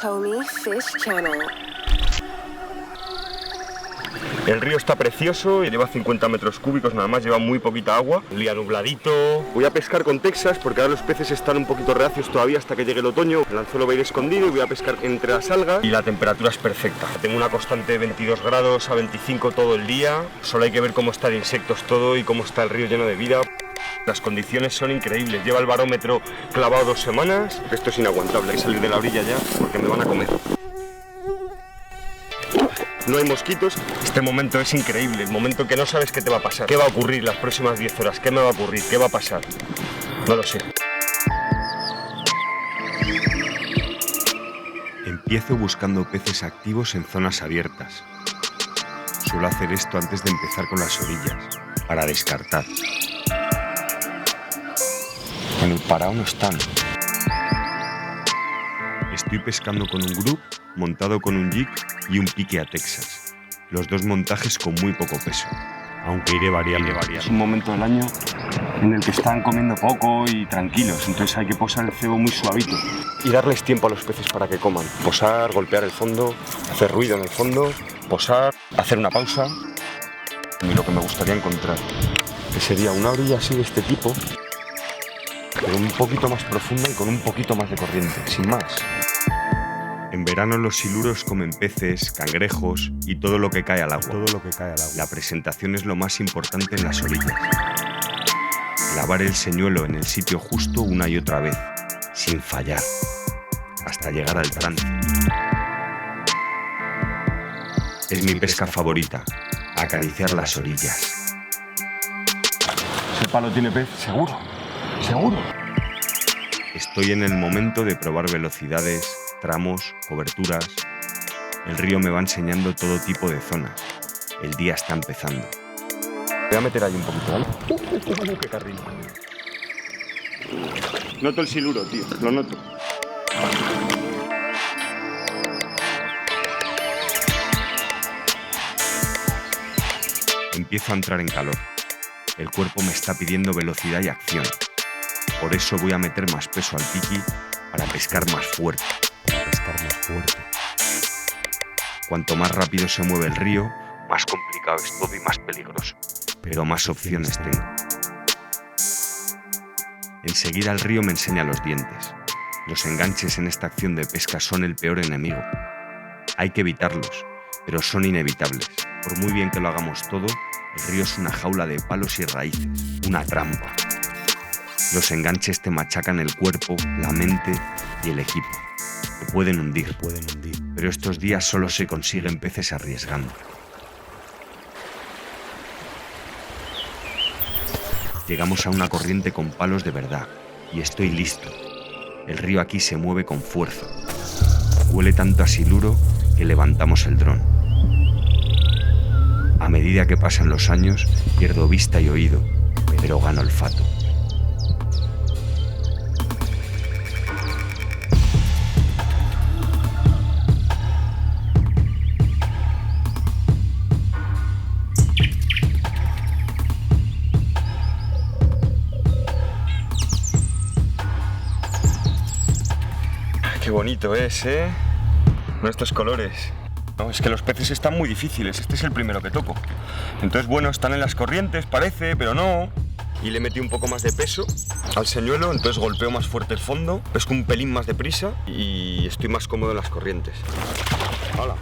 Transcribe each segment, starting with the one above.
Tommy Fish Channel. El río está precioso y lleva 50 metros cúbicos nada más, lleva muy poquita agua. Un día nubladito. Voy a pescar con Texas porque ahora los peces están un poquito reacios todavía hasta que llegue el otoño. El anzuelo va a ir escondido y voy a pescar entre las algas y la temperatura es perfecta. Tengo una constante de 22 grados a 25 todo el día. Solo hay que ver cómo está de insectos todo y cómo está el río lleno de vida. Las condiciones son increíbles. Lleva el barómetro clavado 2 semanas. Esto es inaguantable. Hay que salir de la orilla ya porque me van a comer. No hay mosquitos. Este momento es increíble, el momento que no sabes qué te va a pasar. ¿Qué va a ocurrir las próximas 10 horas? ¿Qué me va a ocurrir? ¿Qué va a pasar? No lo sé. Empiezo buscando peces activos en zonas abiertas. Suelo hacer esto antes de empezar con las orillas, para descartar. En el parao no están. Estoy pescando con un grup, montado con un jig y un pique a Texas. Los dos montajes con muy poco peso, aunque iré variando. Es un momento del año en el que están comiendo poco y tranquilos, entonces hay que posar el cebo muy suavito y darles tiempo a los peces para que coman. Posar, golpear el fondo, hacer ruido en el fondo, posar, hacer una pausa. Y lo que me gustaría encontrar, que sería una orilla así de este tipo, pero un poquito más profunda y con un poquito más de corriente, sin más. En verano los siluros comen peces, cangrejos y todo lo que cae al agua. La presentación es lo más importante en las orillas. Clavar el señuelo en el sitio justo una y otra vez, sin fallar, hasta llegar al trance. Es mi pesca favorita, acariciar las orillas. Ese palo tiene pez, seguro, seguro. Estoy en el momento de probar velocidades, tramos, coberturas. El río me va enseñando todo tipo de zonas. El día está empezando. Voy a meter ahí un poquito, ¿vale? ¡Qué carril! Noto el siluro, tío, lo noto. Empiezo a entrar en calor. El cuerpo me está pidiendo velocidad y acción. Por eso voy a meter más peso al piqui para pescar más fuerte. Cuanto más rápido se mueve el río, más complicado es todo y más peligroso. Pero más opciones tengo. Enseguida el río me enseña los dientes. Los enganches en esta acción de pesca son el peor enemigo. Hay que evitarlos, pero son inevitables. Por muy bien que lo hagamos todo, el río es una jaula de palos y raíces, una trampa. Los enganches te machacan el cuerpo, la mente y el equipo. Te pueden hundir. Pero estos días solo se consiguen peces arriesgando. Llegamos a una corriente con palos de verdad y estoy listo. El río aquí se mueve con fuerza. Huele tanto a siluro que levantamos el dron. A medida que pasan los años, pierdo vista y oído, pero gano olfato. Qué bonito es, ¿eh? Con estos colores. No, es que los peces están muy difíciles. Este es el primero que toco. Entonces, bueno, están en las corrientes, parece, pero no. Y le metí un poco más de peso al señuelo, entonces golpeo más fuerte el fondo, pesco un pelín más deprisa y estoy más cómodo en las corrientes. ¡Hala!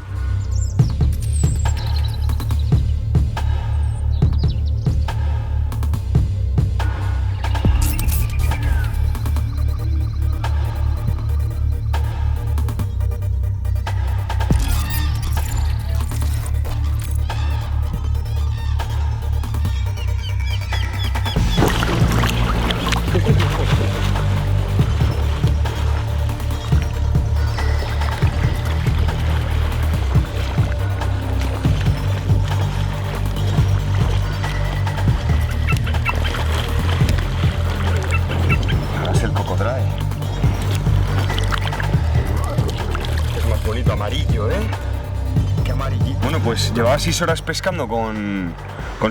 Es más bonito amarillo, ¿eh? Qué amarillito. Bueno, pues llevaba 6 horas pescando con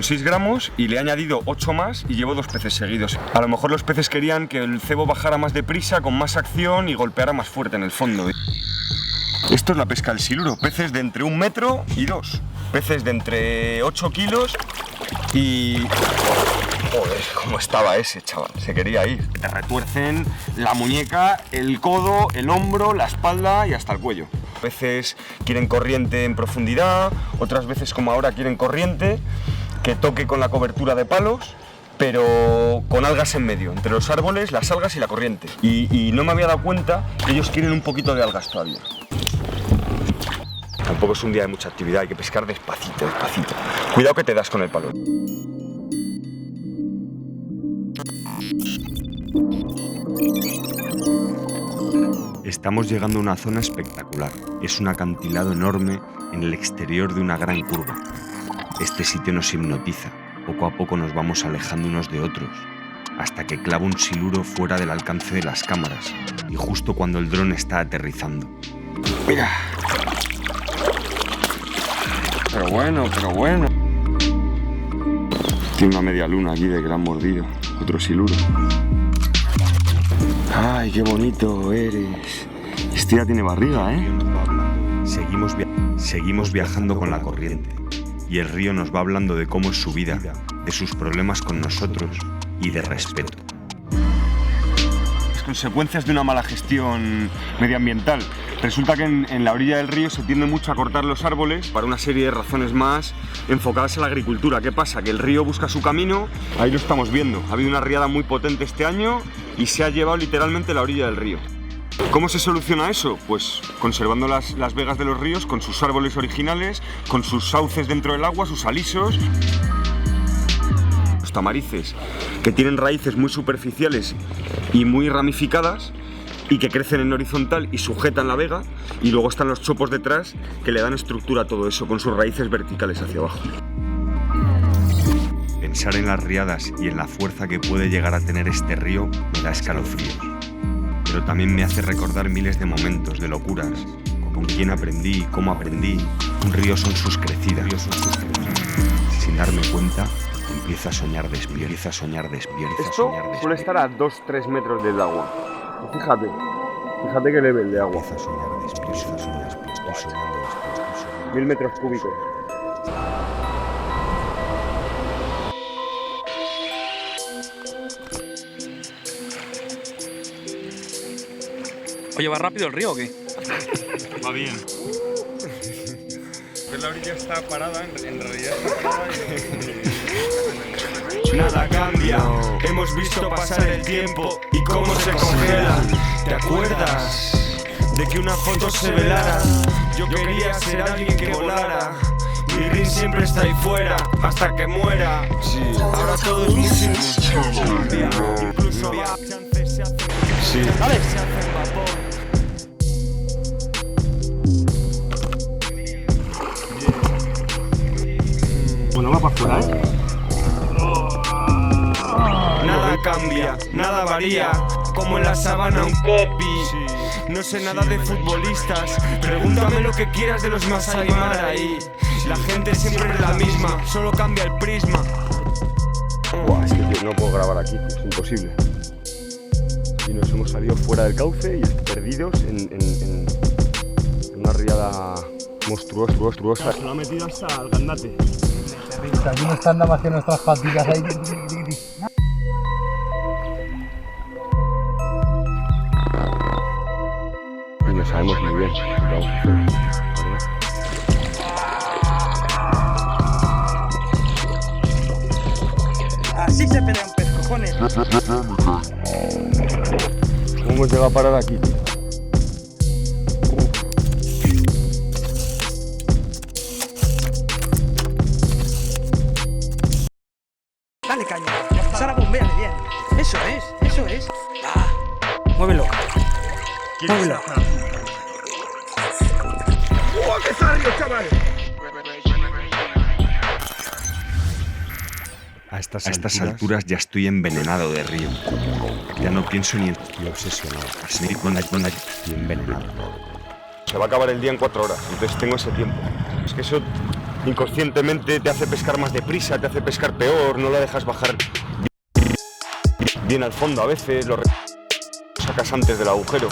6 gramos y le he añadido 8 más y llevo 2 peces seguidos. A lo mejor los peces querían que el cebo bajara más deprisa, con más acción y golpeara más fuerte en el fondo. Esto es la pesca del siluro, peces de entre 1 metro y 2, peces de entre 8 kilos y... Joder, cómo estaba ese, chaval, se quería ir. Te retuercen la muñeca, el codo, el hombro, la espalda y hasta el cuello. A veces quieren corriente en profundidad, otras veces como ahora quieren corriente que toque con la cobertura de palos, pero con algas en medio, entre los árboles, las algas y la corriente. Y no me había dado cuenta que ellos quieren un poquito de algas todavía. Tampoco es un día de mucha actividad, hay que pescar despacito, despacito. Cuidado que te das con el palo. Estamos llegando a una zona espectacular. Es un acantilado enorme en el exterior de una gran curva. Este sitio nos hipnotiza. Poco a poco nos vamos alejando unos de otros, hasta que clava un siluro fuera del alcance de las cámaras, y justo cuando el dron está aterrizando. Mira. Pero bueno. Tiene una media luna aquí de gran mordido. Otro siluro. Ay, qué bonito eres. Este ya tiene barriga, ¿eh? Seguimos viajando con la corriente, y el río nos va hablando de cómo es su vida, de sus problemas con nosotros y de respeto. Las consecuencias de una mala gestión medioambiental. Resulta que en la orilla del río se tiende mucho a cortar los árboles para una serie de razones más enfocadas a la agricultura. ¿Qué pasa? Que el río busca su camino, ahí lo estamos viendo. Ha habido una riada muy potente este año y se ha llevado literalmente la orilla del río. ¿Cómo se soluciona eso? Pues conservando las vegas de los ríos con sus árboles originales, con sus sauces dentro del agua, sus alisos. Los tamarices, que tienen raíces muy superficiales y muy ramificadas y que crecen en horizontal y sujetan la vega, y luego están los chopos detrás que le dan estructura a todo eso con sus raíces verticales hacia abajo. Pensar en las riadas y en la fuerza que puede llegar a tener este río me da escalofríos. Pero también me hace recordar miles de momentos de locuras, con quién aprendí, cómo aprendí. Un río son sus crecidas. Sin darme cuenta, empiezo a soñar despierto. Esto suele estar a 2-3 metros del agua. Fíjate qué nivel de agua. 1000 metros cúbicos. Oye, ¿va rápido el río o qué? Va bien. Pues la orilla está parada, en realidad está parada y... Nada cambia, hemos visto pasar el tiempo y cómo se congela. ¿Te acuerdas de que una foto se velara? Yo quería ser alguien que volara. Mi ring siempre está ahí fuera, hasta que muera. Ahora todo es mucho. Incluso chances se hacen. Sí. Dale. Se hacen vapor. Bueno, va para afuera, ¿eh? Nada cambia, nada varía, como en la sabana un copy. No sé nada de futbolistas, pregúntame lo que quieras de los Masai Mara ahí. La gente siempre es la misma, solo cambia el prisma. Buah, es que tío, no puedo grabar aquí, es imposible. Y nos hemos salido fuera del cauce y perdidos en una riada monstruosa. Se lo ha metido hasta el gandate. Aquí no están nada más que nuestras patitas ahí. Y no sabemos muy bien lo que vamos a hacer, ¿verdad? Así se pelea un pez, cojones. ¿Cómo hemos llegado a parar aquí, tío? Dale caña. Sara, bombeale bien. Eso es. Muévelo. Muévelo. ¡Oh, qué salió, chaval! A estas alturas ya estoy envenenado de río. Ya no pienso ni en... Estoy obsesionado. Estoy envenenado. Se va a acabar el día en 4 horas, entonces tengo ese tiempo. Es que eso inconscientemente te hace pescar más deprisa, te hace pescar peor, no lo dejas bajar bien al fondo a veces, lo sacas antes del agujero.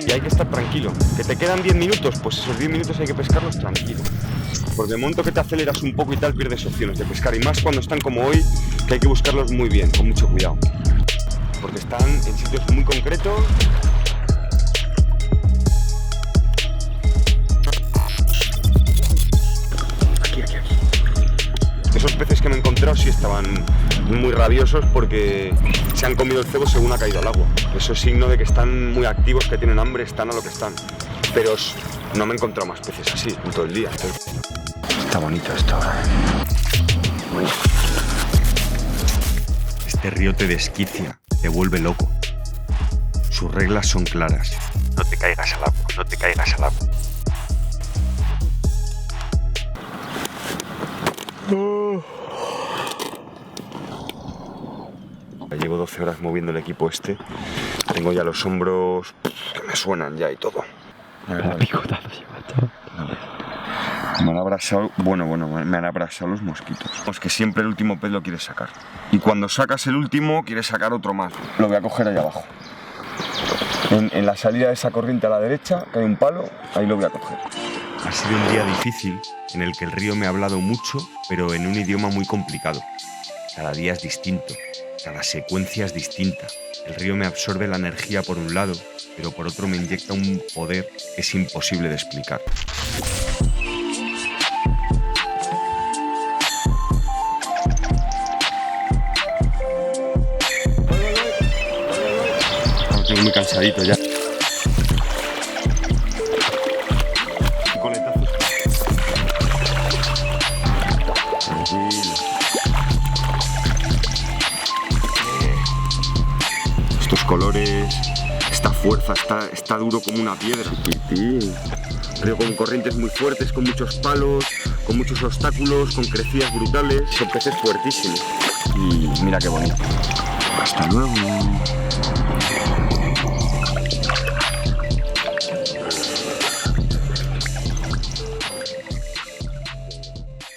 Y hay que estar tranquilo. Que te quedan 10 minutos, pues esos 10 minutos hay que pescarlos tranquilo. Porque de momento que te aceleras un poco y tal, pierdes opciones de pescar. Y más cuando están como hoy, que hay que buscarlos muy bien, con mucho cuidado. Porque están en sitios muy concretos. Aquí. Esos peces que me he encontrado sí estaban muy rabiosos porque se han comido el cebo según ha caído al agua. Eso es signo de que están muy activos, que tienen hambre, están a lo que están. Pero no me he encontrado más peces así en todo el día. Está bonito esto. Este río te desquicia, te vuelve loco. Sus reglas son claras. No te caigas al agua, no te caigas al agua. Llevo 12 horas moviendo el equipo este. Tengo ya los hombros que me suenan ya y todo. Me han abrasado, me han abrasado los mosquitos. Es que siempre el último pez lo quieres sacar. Y cuando sacas el último, quieres sacar otro más. Lo voy a coger ahí abajo. En la salida de esa corriente a la derecha, que hay un palo, ahí lo voy a coger. Ha sido un día difícil en el que el río me ha hablado mucho, pero en un idioma muy complicado. Cada día es distinto, cada secuencia es distinta. El río me absorbe la energía por un lado, pero por otro me inyecta un poder que es imposible de explicar. Estoy muy cansadito ya. Coletazos. Tranquilo. Estos colores, esta fuerza, está duro como una piedra. Río con corrientes muy fuertes, con muchos palos, con muchos obstáculos, con crecidas brutales. Son peces fuertísimos. Y mira qué bonito. Hasta luego.